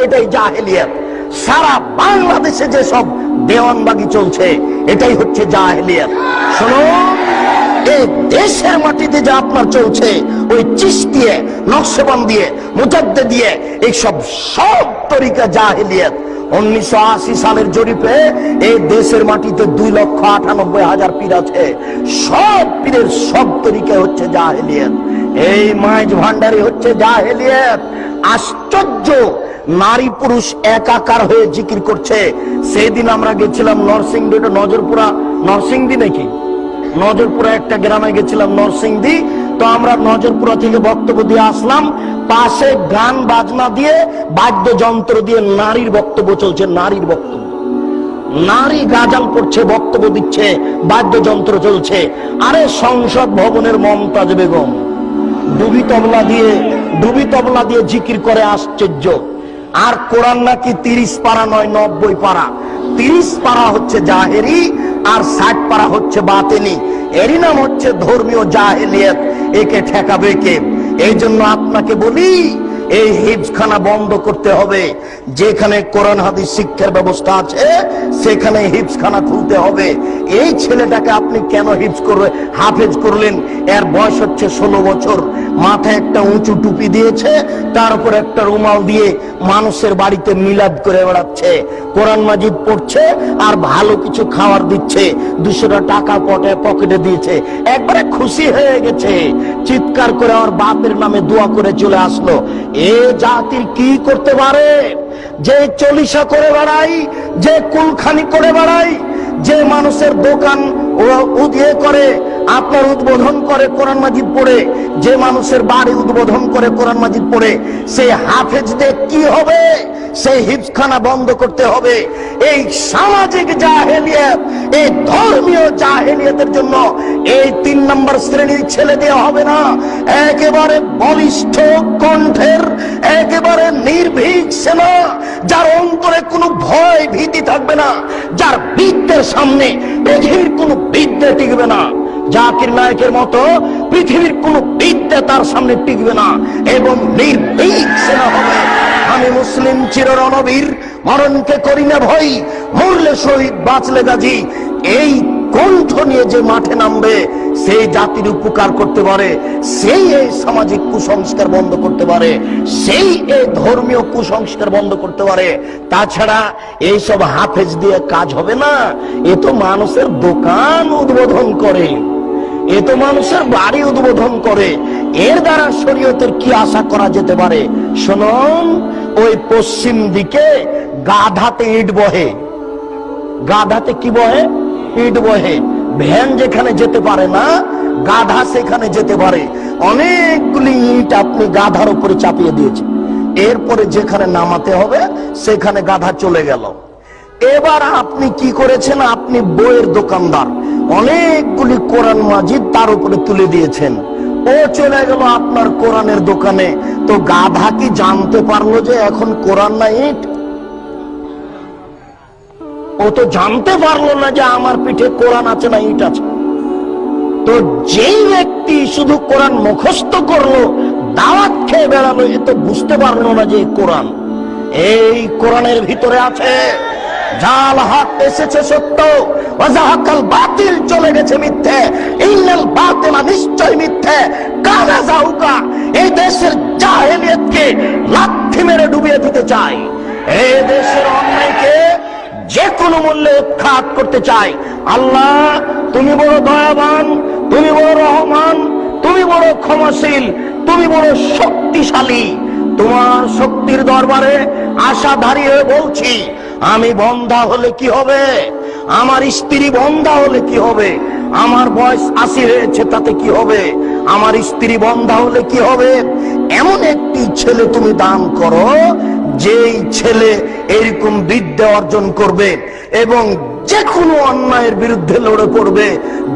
এটাই জাহেলিয়াত। সারা বাংলাদেশে যে সব দেওয়ানবাগি চলছে এটাই হচ্ছে জাহেলিয়াত। শুনুন, এই দেশের মাটিতে যা আপনার চলছে ওই চিশতিয়া, নকশবন্দিয়া, মুজাদ্দিদিয়া, এইসব সব তরিকা জাহেলিয়াত। 1980 সালের জরিপে এই দেশের মাটিতে 2,98,000 পীর আছে। সব পীরের সব তরিকা হচ্ছে জাহেলিয়াত। এই মাইজ ভান্ডারি হচ্ছে জাহেলিয়াত। আশ্চর্য, নারী পুরুষ একাকার হয়ে জিকির করছে। সেদিন আমরা গেছিলাম নরসিংদী, নজরপুরা, নরসিংদী নাকি নজরপুরা একটা গ্রামে গেছিলাম, নরসিংদী। তো আমরা নজরপুরা থেকে বক্তব্য দিয়ে আসলাম, পাশে গান বাজনা দিয়ে বাদ্যযন্ত্র দিয়ে নারীর বক্তব্য চলছে। নারীর বক্তব্য, নারী গাজাল করছে, বক্তব্য দিচ্ছে, বাদ্যযন্ত্র চলছে। আরে সংসদ ভবনের মমতাজ বেগম ডুবি তবলা দিয়ে জিকির করে। আশ্চর্য। আর কোরআন নাকি 30 পারা নয়, 90 পারা। 30 পারা হচ্ছে জাহেরি আর 60 পারা হচ্ছে বাতিনি। এরই নাম হচ্ছে ধর্মীয় জাহেলিয়াত। একে ঠেকাবে কে? এই জন্য আপনাকে বলি, এই হিফজখানা বন্ধ করতে হবে। যেখানে কোরআন হাদিস শিক্ষার ব্যবস্থা আছে সেখানে হিফজখানা খুলতে হবে। এই ছেলেটাকে আপনি কেন হাফেজ করলেন? এর বয়স হচ্ছে 16 বছর। মাথায় একটা উঁচু টুপি দিয়েছে, তার উপর একটা রুমাল দিয়ে মানুষের বাড়িতে মিলাদ করে বেড়াচ্ছে, কোরআন মাজিদ পড়ছে আর ভালো কিছু খাবার দিচ্ছে। 200 টাকা পকেটে দিয়েছে, একবারে খুশি হয়ে গেছে, চিৎকার করে আমার বাপের নামে দোয়া করে চলে আসলো। এ জাতির কি করতে পারে? যে চলিসা করে বেড়াই, যে কুলখানি করে বেড়াই, যে মানুষের দোকান উদিয়ে করে, আপনার উদ্বোধন করে কোরআন মাজিদ পড়ে, যে মানুষের বাড়ি উদ্বোধন করে কোরআন মাজিদ পড়ে, সেই হাফেজদের কি হবে? সেই হিফজখানা বন্ধ করতে হবে। এই সামাজিক জাহেলিয়াত, এই ধর্মীয় জাহেলিয়াতের জন্য এই 3 নম্বর শ্রেণীর ছেলে দেওয়া হবে না। একেবারে বলিষ্ঠ কণ্ঠের, একেবারে নির্ভীক সেনা, যার অন্তরে কোনো ভয় ভীতি থাকবে না, যার বিদ্যের সামনে পৃথিবীর কোনো বিদ্যে টিকবে না। জাকির নায়কের মতো পৃথিবীর কোনো বিদ্যা তার সামনে টিকবে না, এবং নির্ভীক সেনা হবে। আমি মুসলিম চির রণবীর, মরণকে করি না ভয়, মরলে শহীদ বাঁচলে গাজী। এই কণ্ঠ নিয়ে যে মাঠে নামবে সেই জাতির উপকার করতে পারে, সেই এই সামাজিক কুসংস্কার বন্ধ করতে পারে, সেই এই ধর্মীয় কুসংস্কার বন্ধ করতে পারে। তাছাড়া এইসব হাফেজ দিয়ে কাজ হবে না। এ তো মানুষের দোকান উদ্বোধন করে, এ তো মানুষের বাড়ি উদ্বোধন করে। এর দ্বারা শরীয়তের কি আশা করা যেতে পারে? শুনুন, ওই পশ্চিম দিকে গাধাতে ইট বহে। গাধাতে কি বহে? ইট বহে। ভ্যান যেখানে যেতে পারে না, গাধা সেখানে যেতে পারে। অনেকগুলি ইট আপনি গাধার উপরে চাপিয়ে দিয়েছেন, এরপরে যেখানে নামাতে হবে সেখানে গাধা চলে গেল। এবার আপনি কি করেছেন? আপনি বইয়ের দোকানদার, অনেকগুলি কোরআন মাজিদ তার উপরে তুলে দিয়েছেন। ও চলে গেল আপনার কোরআনের দোকানে। তো গাধা কি জানতে পারলো যে এখন কোরআন না ইট? ও তো জানতে পারলো না যে আমার পিঠে কোরআন আছে না ইট আছে। তো যেই ব্যক্তি শুধু কোরআন মুখস্থ করলো, দাওয়াত খেয়ে বেড়ালো, এ তো বুঝতে পারলো না যে কোরআন, এই কোরআনের ভিতরে আছে জাল হক এসেছে সত্য, ওয়াজাহাকাল বাতিল চলে গেছে মিথ্যে, ইন্নাল বাতিলা নিশ্চয় মিথ্যে, কানা যাউকা। এই দেশের জাহেলিয়াতকে লাথি মেরে ডুবিয়ে দিতে চাই, এই দেশের অন্যায়কে যে কোনো মূল্যে উৎখাত করতে চাই। আল্লাহ, তুমি বড় দয়াবান, তুমি বড় রহমান, তুমি বড় ক্ষমাশীল, তুমি বড় শক্তিশালী। তোমার শক্তির দরবারে আশা ধারী হয়ে বলছি, আমি বন্ধা হলে কি হবে? আমার স্ত্রী বন্ধা হলে কি হবে? আমার বয়স 80 হয়েছে, তাতে কি হবে? আমার স্ত্রী বন্ধা হলে কি হবে? এমন একটি ছেলে তুমি দান করো, যেই ছেলে এরকম বিদ্যা অর্জন করবে এবং যে কোনো অন্যায়ের বিরুদ্ধে লড়ে পড়বে,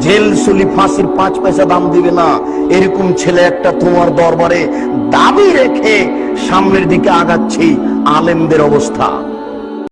জেল সুলি ফাঁসির 5 পয়সা দাম দিবে না। এরকম ছেলে একটা তোমার দরবারে দাবি রেখে সামনের দিকে আগাচ্ছি। আলেমদের অবস্থা